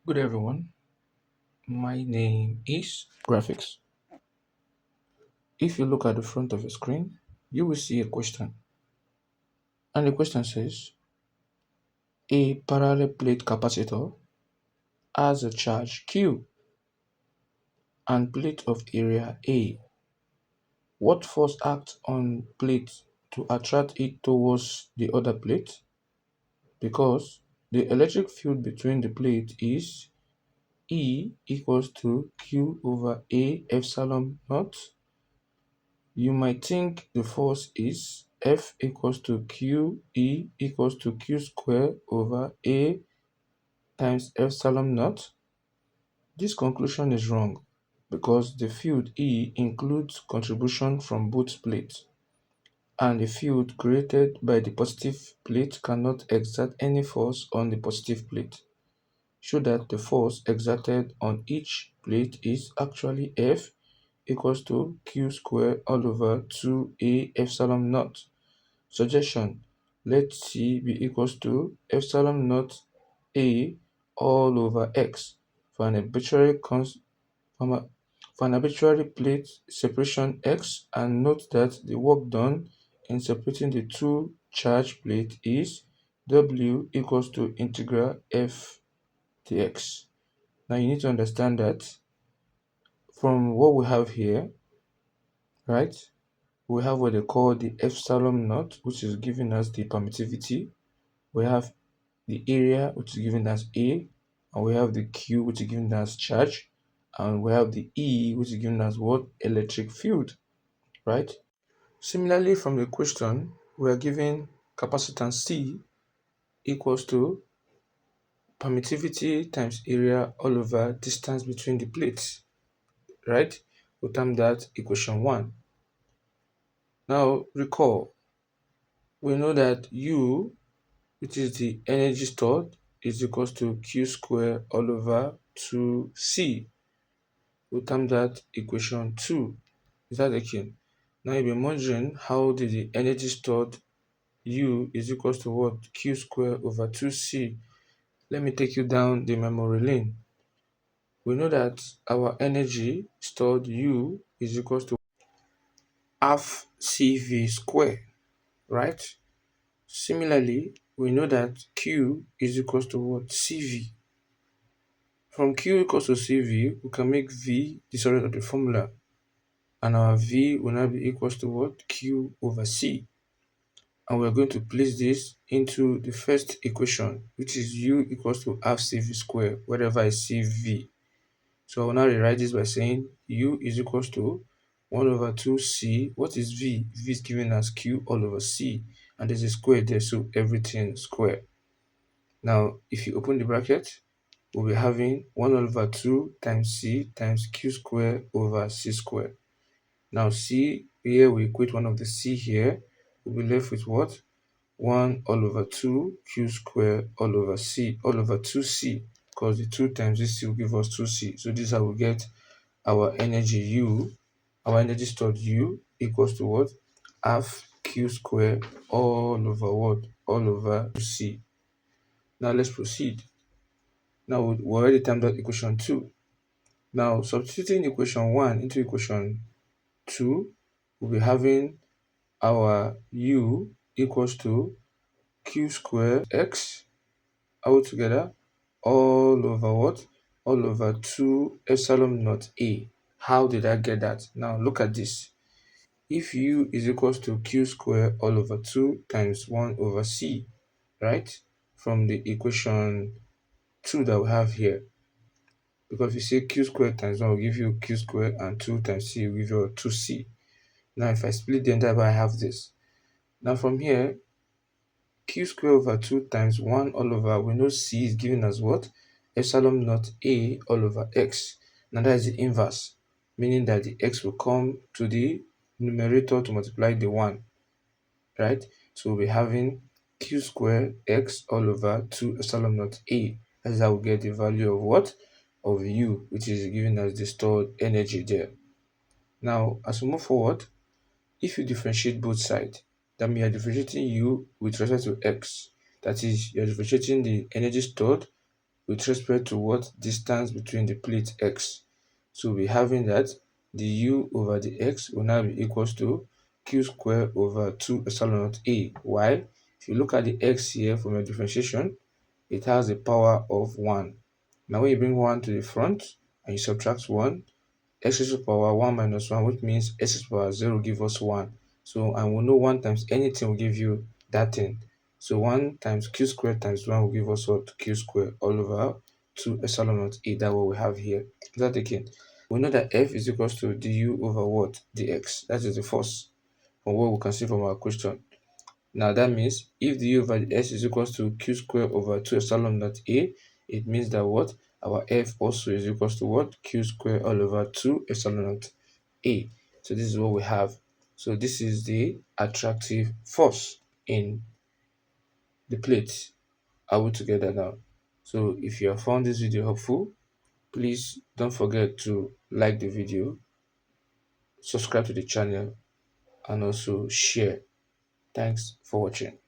Good everyone, my name is Graphics. If you look at the front of your screen, you will see a question. And the question says, a parallel plate capacitor has a charge Q and plate of area A. What force acts on plate to attract it towards the other plate? Because the electric field between the plate is E equals to Q over A epsilon naught. You might think the force is F equals to Q E equals to Q square over A times epsilon naught. This conclusion is wrong because the field E includes contribution from both plates, and the field created by the positive plate cannot exert any force on the positive plate, so that the force exerted on each plate is actually F equals to Q square all over 2A epsilon naught. Suggestion: let C be equals to epsilon naught A all over X for an arbitrary plate separation X, and note that the work done in separating the two charge plate is W equals to integral F dx. Now you need to understand that from what we have here, right? We have what they call the epsilon naught, which is giving us the permittivity. We have the area, which is given as A, and we have the Q, which is given as charge, and we have the E, which is given as what? Electric field, right? Similarly, from the question, we are given capacitance C equals to permittivity times area all over distance between the plates, right? We term that equation 1. Now, recall, we know that U, which is the energy stored, is equals to Q square all over 2C. We term that equation 2. Is that okay? Now you'll be wondering, how did the energy stored U is equals to what? Q square over 2C. Let me take you down the memory lane. We know that our energy stored U is equals to half CV square, right? Similarly, we know that Q is equals to what? CV. From Q equals to CV, we can make V the solid of the formula, and our V will now be equals to what? Q over C. And we're going to place this into the first equation, which is U equals to half CV square, wherever I see V. So I will now rewrite this by saying U is equals to 1 over 2C. What is V? V is given as Q all over C, and there's a square there, so everything square. Now, if you open the bracket, we'll be having 1 over 2 times C times Q square over C square. Now, C here, we equate one of the C here. We'll be left with what? 1 all over 2 Q square all over C all over 2C, because the 2 times this C will give us 2C. So this is how we get our energy U, our energy stored U equals to what? Half Q square all over what? All over 2C. Now let's proceed. Now we already termed out equation 2. Now substituting equation 1 into equation 2, we'll be having our U equals to Q square X all together all over what? All over 2 epsilon naught A. How did I get that? Now look at this. If U is equals to Q square all over 2 times 1 over C, right? From the equation 2 that we have here. Because if you say Q square times 1 will give you Q square, and 2 times C will give you 2C. Now if I split the entire, I have this. Now from here, Q square over 2 times 1 all over, we know C is given as what? Epsilon naught A all over X. Now that is the inverse, meaning that the X will come to the numerator to multiply the 1, right? So we'll be having Q square X all over 2 epsilon naught A. That's how we get the value of what? Of U, which is given as the stored energy there. Now, as we move forward, if you differentiate both sides, that means you're differentiating U with respect to X. That is, you're differentiating the energy stored with respect to what distance between the plate x. So we're having that the u over the x will now be equals to q square over 2 epsilon naught a. Why? If you look at the x here from your differentiation, it has a power of 1. Now when you bring 1 to the front and you subtract 1, x raised to the power 1 minus 1, which means x raised to the power 0 give us 1. So, and we know 1 times anything will give you that thing. So 1 times q squared times 1 will give us what? Q squared all over 2 epsilon naught a. That's what we have here. Is that taken? We know that F is equals to du over what? Dx. That is the force from what we can see from our question. Now that means if the u over the s is equals to q squared over 2 epsilon naught a, it means that what? Our F also is equals to what? Q squared all over 2 epsilon naught a. So this is what we have. So this is the attractive force in the plate. Are we together now? So if you have found this video helpful, please don't forget to like the video, subscribe to the channel, and also share. Thanks for watching.